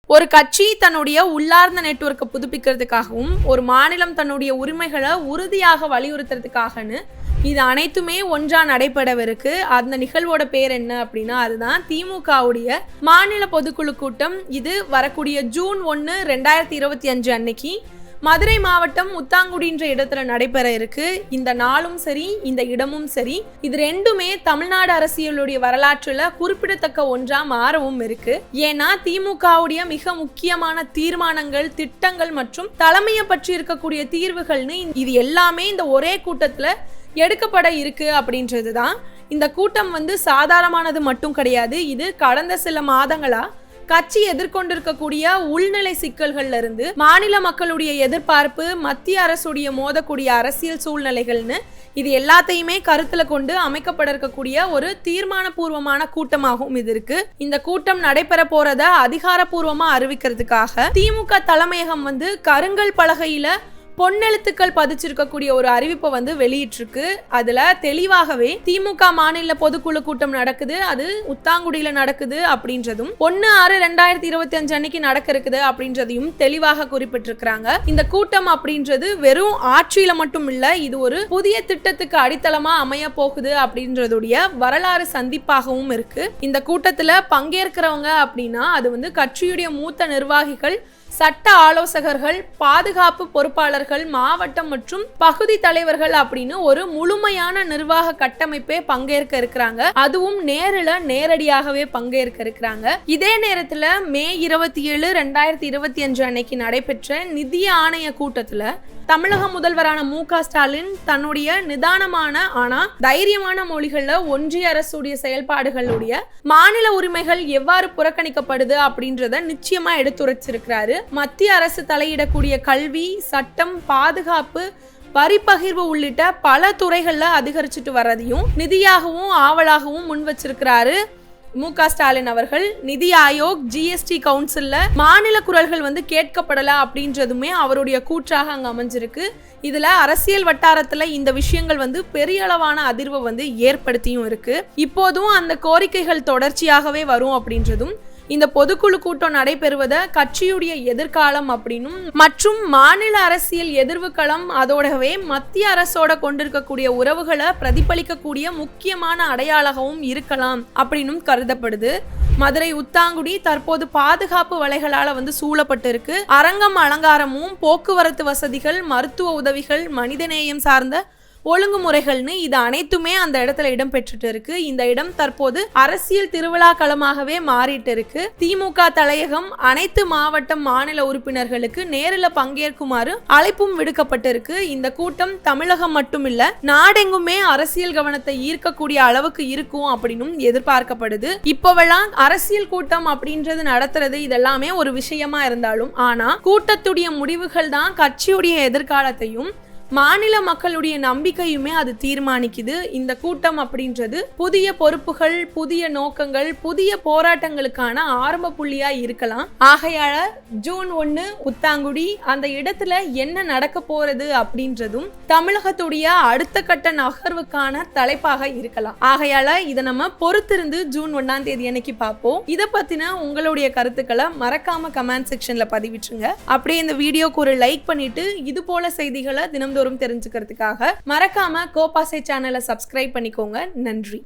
ஒரு கட்சி தன்னுடைய உள்ளார்ந்த நெட்வொர்க்கை புதுப்பிக்கிறதுக்காகவும் ஒரு மாநிலம் தன்னுடைய உரிமைகளை உறுதியாக வலியுறுத்துறதுக்காகன்னு இது அனைத்துமே ஒன்றா நடைபெறவிருக்கு. அந்த நிகழ்வோட பேர் என்ன அப்படின்னா அதுதான் திமுகவுடைய மாநில பொதுக்குழு கூட்டம். இது வரக்கூடிய ஜூன் 1, 2025 அன்னைக்கு மதுரை மாவட்டம் உத்தாங்குடின்ற இடத்துல நடைபெற இருக்கு. இந்த நாளும் சரி, இந்த இடமும் சரி, இது ரெண்டுமே தமிழ்நாடு அரசியலுடைய வரலாற்றுல குறிப்பிடத்தக்க ஒன்றா மாறவும் இருக்கு. ஏன்னா திமுகவுடைய மிக முக்கியமான தீர்மானங்கள், திட்டங்கள் மற்றும் தலைமையை பற்றி இருக்கக்கூடிய தீர்வுகள்னு இது எல்லாமே இந்த ஒரே கூட்டத்துல எடுக்கப்பட இருக்கு அப்படின்றதுதான். இந்த கூட்டம் சாதாரணமானது மட்டும் கிடையாது. இது கடந்த சில மாதங்களா கட்சி எதிர்கொண்டிருக்கக்கூடிய உள்நிலை சிக்கல்கள்ல இருந்து மாநில மக்களுடைய எதிர்பார்ப்பு, மத்திய அரசுடைய மோதக்கூடிய அரசியல் சூழ்நிலைகள்னு இது எல்லாத்தையுமே கருத்துல கொண்டு அமைக்கப்பட இருக்கக்கூடிய ஒரு தீர்மானபூர்வமான கூட்டமாகவும் இது இருக்கு. இந்த கூட்டம் நடைபெற போறத அதிகாரப்பூர்வமா அறிவிக்கிறதுக்காக திமுக தலைமையகம் கருங்கல் பலகையில பொன்னெழுத்துக்கள் பதிச்சிருக்கக்கூடிய ஒரு அறிவிப்பை வெளியிட்டிருக்கு. அதுல தெளிவாகவே திமுக மாநில பொதுக்குழு கூட்டம் நடக்குது, அது உத்தாங்குடியில நடக்குது அப்படின்றதும் 1/6/2025 அன்னைக்கு நடக்க இருக்குது அப்படின்றதையும் தெளிவாக குறிப்பிட்டிருக்கிறாங்க. இந்த கூட்டம் அப்படின்றது வெறும் ஆட்சியில மட்டும் இல்ல, இது ஒரு புதிய திட்டத்துக்கு அடித்தளமா அமைய போகுது அப்படின்றதுடைய வரலாறு சந்திப்பாகவும் இருக்கு. இந்த கூட்டத்துல பங்கேற்கிறவங்க அப்படின்னா அது கட்சியுடைய மூத்த நிர்வாகிகள், சட்ட ஆலோசகர்கள், பாதுகாப்பு பொறுப்பாளர்கள், மாவட்டம் மற்றும் பகுதி தலைவர்கள் அப்படின்னு ஒரு முழுமையான நிர்வாக கட்டமைப்பே பங்கேற்க இருக்கிறாங்க. அதுவும் நேரடியாகவே பங்கேற்க இருக்கிறாங்க. இதே நேரத்துல மே 27, 2025 அன்னைக்கு நடைபெற்ற நிதி ஆணைய கூட்டத்துல தமிழக முதல்வரான மு.க. ஸ்டாலின் தன்னுடைய நிதானமான ஆனா தைரியமான மொழிகள்ல ஒன்றிய அரசுடைய செயல்பாடுகளுடைய மாநில உரிமைகள் எவ்வாறு புறக்கணிக்கப்படுது அப்படின்றத நிச்சயமா எடுத்துரைச்சிருக்கிறாரு. மத்திய அரசு தலையிடக்கூடிய கல்வி, சட்டம், பாதுகாப்பு, வரி பகிர்வு உள்ளிட்ட பல துறைகள்ல அதிகரிச்சுட்டு வர்றதையும் நிதியாகவும் ஆவலாகவும் முன் வச்சிருக்கிறாரு மு.க. ஸ்டாலின் அவர்கள். நிதி ஆயோக், ஜிஎஸ்டி கவுன்சில்ல மாநில குரல்கள் கேட்கப்படல அப்படின்றதுமே அவருடைய கூற்றாக அங்க அமைஞ்சிருக்கு. இதுல அரசியல் வட்டாரத்துல இந்த விஷயங்கள் பெரிய அளவான அதிர்வை ஏற்படுத்தியும் இருக்கு. இப்போதும் அந்த கோரிக்கைகள் தொடர்ச்சியாகவே வரும் அப்படின்றதும், இந்த பொதுக்குழு கூட்டம் நடைபெறுவத கட்சியுடைய எதிர்காலம் அப்படின்னும் மற்றும் மாநில அரசியல் எதிர்வு களம் அதோடவே மத்திய அரசோட கொண்டிருக்கக்கூடிய உறவுகளை பிரதிபலிக்கக்கூடிய முக்கியமான அடையாளமும் இருக்கலாம் அப்படின்னும் கருதப்படுது. மதுரை உத்தாங்குடி தற்போது பாதுகாப்பு வலைகளால சூழப்பட்டு இருக்கு. அரங்கம், அலங்காரமும், போக்குவரத்து வசதிகள், மருத்துவ உதவிகள், மனிதநேயம் சார்ந்த ஒழுங்குமுறைகள்னு இது அனைத்துமே அந்த இடத்துல இடம் பெற்றுட்டு இருக்கு. இந்த இடம் தற்போது அரசியல் திருவிழா களமாகவே மாறிட்டு இருக்கு. திமுக தலையகம் அனைத்து மாவட்டம், மாநில உறுப்பினர்களுக்கு நேரில் பங்கேற்குமாறு அழைப்பும் விடுக்கப்பட்டிருக்கு. இந்த கூட்டம் தமிழகம் மட்டும் இல்ல, நாடெங்குமே அரசியல் கவனத்தை ஈர்க்கக்கூடிய அளவுக்கு இருக்கும் அப்படின்னும் எதிர்பார்க்கப்படுது. இப்போவெல்லாம் அரசியல் கூட்டம் அப்படின்றது நடத்துறது இதெல்லாமே ஒரு விஷயமா இருந்தாலும், ஆனா கூட்டத்துடைய முடிவுகள் தான் கட்சியுடைய எதிர்காலத்தையும் மாநில மக்களுடைய நம்பிக்கையுமே அது தீர்மானிக்குது. இந்த கூட்டம் அப்படின்றது புதிய பொறுப்புகள், புதிய நோக்கங்கள், புதிய போராட்டங்களுக்கான ஆரம்ப புள்ளியா இருக்கலாம். ஆகையால ஜூன் 1 உத்தாங்குடி அந்த இடத்துல என்ன நடக்க போறது அப்படின்றதும் தமிழகத்துடைய அடுத்த கட்ட நகர்வுக்கான தலைப்பாக இருக்கலாம். ஆகையால இதை நம்ம பொறுத்திருந்து ஜூன் 1ஆம் தேதி அன்னைக்கு பார்ப்போம். இதை பத்தின உங்களுடைய கருத்துக்களை மறக்காம கமெண்ட் செக்ஷன்ல பதிவிட்டுருங்க. அப்படியே இந்த வீடியோக்கு ஒரு லைக் பண்ணிட்டு இது போல செய்திகளை தினம்தோறும் தெரிஞ்சுக்கிறதுக்காக மறக்காம கோபாசை சேனலை சப்ஸ்கிரைப் பண்ணிக்கோங்க. நன்றி.